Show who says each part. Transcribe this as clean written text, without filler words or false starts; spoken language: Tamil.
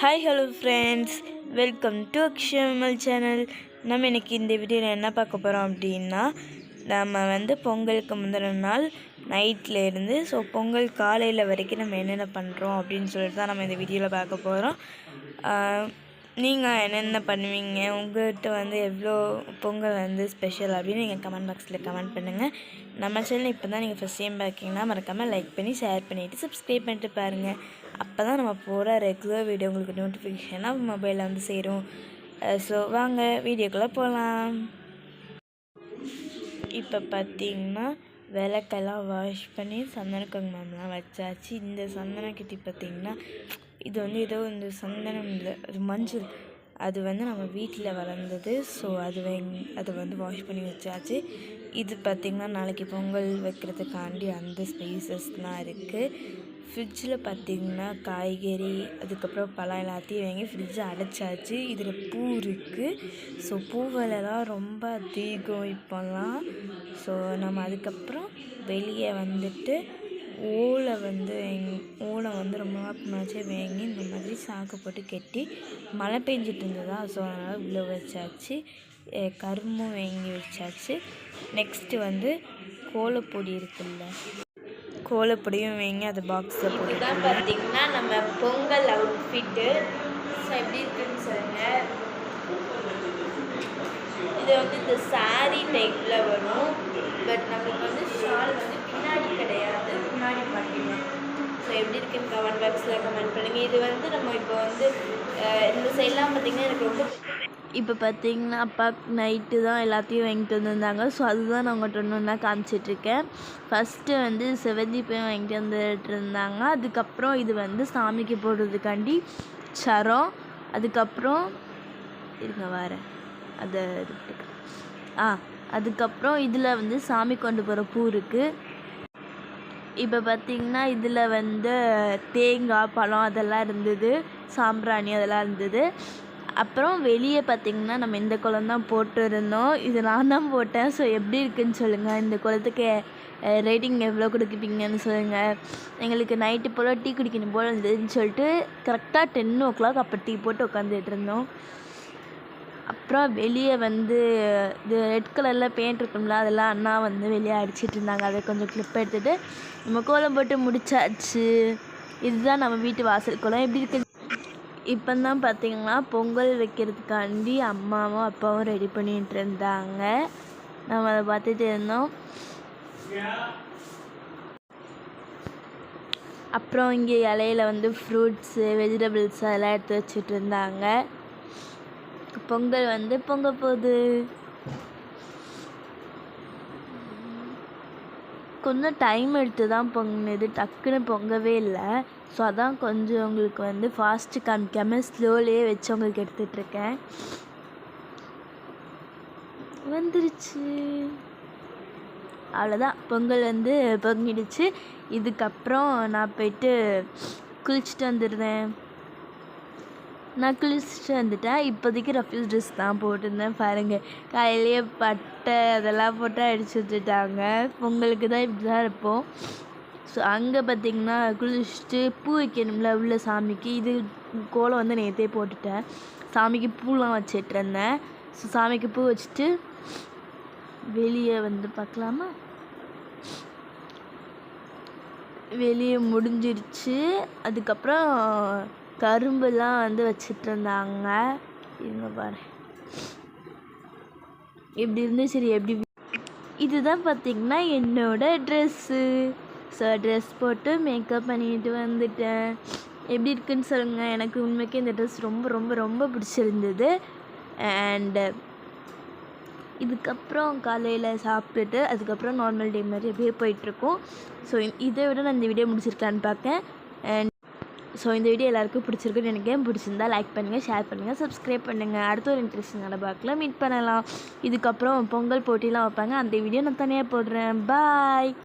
Speaker 1: Hi hello friends, welcome to Akshamal channel. நம்ம இன்றைக்கி இந்த வீடியோவில் என்ன பார்க்க போகிறோம் அப்படின்னா, நம்ம பொங்கலுக்கு முந்தின நாள் நைட்லேருந்து பொங்கல் காலையில் வரைக்கும் நம்ம என்னென்ன பண்ணுறோம் அப்படின்னு சொல்லிட்டு தான் நம்ம இந்த வீடியோவில் பார்க்க போகிறோம். நீங்கள் என்னென்ன பண்ணுவீங்க, உங்கள்கிட்ட எவ்வளோ பொங்கல் ஸ்பெஷல் அப்படின்னு நீங்கள் கமெண்ட் பாக்ஸில் கமெண்ட் பண்ணுங்கள். நம்ம சேனல் இப்போ தான் நீங்கள் ஃபஸ்ட் டைம் பார்க்கிங்கன்னா மறக்காமல் லைக் பண்ணி ஷேர் பண்ணிவிட்டு சப்ஸ்கிரைப் பண்ணிட்டு பாருங்கள். அப்போ தான் நம்ம போகிற ரெகுலர் வீடியோ உங்களுக்கு நோட்டிஃபிகேஷனாக மொபைலில் சேரும். ஸோ வாங்க வீடியோக்குள்ளே போகலாம். இப்போ பார்த்திங்கன்னா விளக்கெல்லாம் வாஷ் பண்ணி சந்தன குங்குமம்லாம் வச்சாச்சு. இந்த சந்தன கட்டி பார்த்திங்கன்னா இது ஏதோ இந்த சந்தனம் இல்லை, அது மஞ்சள். அது நம்ம வீட்டில் வளர்ந்தது. ஸோ அதை வாஷ் பண்ணி வச்சாச்சு. இது பார்த்திங்கன்னா நாளைக்கு பொங்கல் வைக்கிறதுக்காண்டி அந்த ஸ்பைசஸ்லாம் இருக்குது. ஃப்ரிட்ஜில் பார்த்திங்கன்னா காய்கறி அதுக்கப்புறம் பழம் எல்லாத்தையும் வாங்கி ஃப்ரிட்ஜை அடைச்சாச்சு. இதில் பூ இருக்குது. ஸோ பூவிலலாம் ரொம்ப அதிகம் இப்போல்லாம். ஸோ நம்ம அதுக்கப்புறம் வெளியே ஓலை ரொம்ப நாளாச்சு வாங்கி இந்த மாதிரி சாக்கு போட்டு கட்டி மழை பெஞ்சிட்டு இருந்ததா. ஸோ அதனால் உள்ளே வச்சாச்சு. கரும்பும் வாங்கி வச்சாச்சு. நெக்ஸ்ட்டு கோலப்பொடி இருக்குல்ல, கோலப்பொடியும் வாங்கி அது பாக்ஸில் போட்டு தான் பார்த்திங்கன்னா நம்ம பொங்கல் அவுட்ஃபிட்டு. ஸோ எப்படி இருக்குன்னு சொல்லுங்கள். இது இந்த சாரீ டைப்பில் வரும். பட் நம்மளுக்கு ஷால் பின்னாடி கிடையாது, முன்னாடி பண்ணிடலாம். ஸோ எப்படி இருக்குன்னு கமெண்ட் பாக்ஸில் கமெண்ட் பண்ணுங்கள். இது நம்ம இப்போ இந்த சைட்லாம் பார்த்திங்கன்னா எனக்கு ரொம்ப இப்போ பார்த்திங்கன்னா அப்பா நைட்டு தான் எல்லாத்தையும் வாங்கிட்டு வந்திருந்தாங்க. ஸோ அதுதான் நான் உங்கள்கிட்ட ஒன்று காமிச்சிட்ருக்கேன். ஃபஸ்ட்டு செவந்தி போய் வாங்கிட்டு வந்துட்டு இருந்தாங்க. அதுக்கப்புறம் இது சாமிக்கு போடுறதுக்காண்டி சரம். அதுக்கப்புறம் இருங்க வரேன் அதை அதுக்கப்புறம் இதில் சாமி கொண்டு போகிற பூ இருக்குது. இப்போ பார்த்திங்கன்னா இதில் தேங்காய் பழம் அதெல்லாம் இருந்தது, சாம்பிராணி அதெல்லாம் இருந்தது. அப்புறம் வெளியே பார்த்திங்கன்னா நம்ம இந்த குளம் தான் போட்டுருந்தோம். இது நான் தான் போட்டேன். ஸோ எப்படி இருக்குதுன்னு சொல்லுங்கள். இந்த குளத்துக்கு ரேட்டிங் எவ்வளோ கொடுக்குப்பீங்கன்னு சொல்லுங்கள். எங்களுக்கு நைட்டு போல் டீ குடிக்கணும் போல் இருந்ததுன்னு சொல்லிட்டு கரெக்டாக 10 o'clock அப்போ டீ போட்டு உட்காந்துட்டு இருந்தோம். அப்புறம் வெளியே இது ரெட் கலரில் பெயிண்ட் இருக்கும்ல, அதெல்லாம் அண்ணா வெளியே அடிச்சிட்டு இருந்தாங்க. அதை கொஞ்சம் கிளிப் எடுத்துகிட்டு நம்ம கோலம் போட்டு முடிச்சாச்சு. இதுதான் நம்ம வீட்டு வாசல் கோலம். எப்படி இருக்குது இப்போ தான் பார்த்திங்கன்னா பொங்கல் வைக்கிறதுக்காண்டி அம்மாவும் அப்பாவும் ரெடி பண்ணிகிட்டு இருந்தாங்க. நம்ம அதை பார்த்துட்டு இருந்தோம். அப்புறம் இங்கே இலையில ஃப்ரூட்ஸு வெஜிடபிள்ஸ் அதெல்லாம் எடுத்து வச்சுட்டு இருந்தாங்க. பொங்கல் பொங்க போகுது. கொஞ்சம் டைம் எடுத்து தான் பொங்கினது, டக்குன்னு பொங்கவே இல்லை. ஸோ அதான் கொஞ்சம் உங்களுக்கு ஃபாஸ்ட்டு காமிக்காமல் ஸ்லோலேயே வச்சு உங்களுக்கு எடுத்துகிட்ருக்கேன். வந்துருச்சு. அவ்வளோதான், பொங்கல் பொங்கிடுச்சு. இதுக்கப்புறம் நான் போயிட்டு குளிச்சுட்டு வந்துடுறேன். நான் குளிச்சுட்டு வந்துட்டேன். இப்போதைக்கு ரஃப்யூஸ் ட்ரெஸ் தான் போட்டிருந்தேன். பாருங்கள், காலையிலேயே பட்டை அதெல்லாம் போட்டு அடிச்சு விட்டுட்டாங்க. பொங்கலுக்கு தான் இப்படி தான் இருப்போம். ஸோ அங்கே பார்த்திங்கன்னா குளிச்சுட்டு பூ வைக்கணும்ல உள்ள சாமிக்கு. இது கோலம் நேற்றே போட்டுட்டேன். சாமிக்கு பூலாம் வச்சிட்ருந்தேன். ஸோ சாமிக்கு பூ வச்சுட்டு வெளியே பார்க்கலாமா. வெளியே முடிஞ்சிருச்சு. அதுக்கப்புறம் கரும்புலாம் வச்சிட்டு இருந்தாங்க. இவங்க பாரு எப்படி இருந்து. சரி, எப்படி இதுதான் பார்த்திங்கன்னா என்னோடய ட்ரெஸ்ஸு. ஸோ ட்ரெஸ் போட்டு மேக்கப் பண்ணிட்டு வந்துட்டேன். எப்படி இருக்குன்னு சொல்லுங்கள். எனக்கு உண்மைக்கே இந்த ட்ரெஸ் ரொம்ப ரொம்ப ரொம்ப பிடிச்சிருந்தது. அண்டு இதுக்கப்புறம் காலையில் சாப்பிட்டுட்டு அதுக்கப்புறம் நார்மல் டே மாதிரி அப்படியே போயிட்டுருக்கோம். ஸோ இதை விட நான் இந்த வீடியோ முடிச்சிருக்கலான்னு பார்க்கேன். அண்ட் ஸோ இந்த வீடியோ எல்லாருக்கும் பிடிச்சிருக்குன்னு எனக்கு பிடிச்சிருந்தா லைக் பண்ணுங்கள், ஷேர் பண்ணுங்கள், சப்ஸ்கிரைப் பண்ணுங்கள். அடுத்த ஒரு இன்ட்ரெஸ்டிங்கான பார்க்கலாம் மீட் பண்ணலாம். இதுக்கப்புறம் பொங்கல் போட்டிலாம் வைப்பாங்க. அந்த வீடியோ நான் தனியாக போடுறேன். பாய்.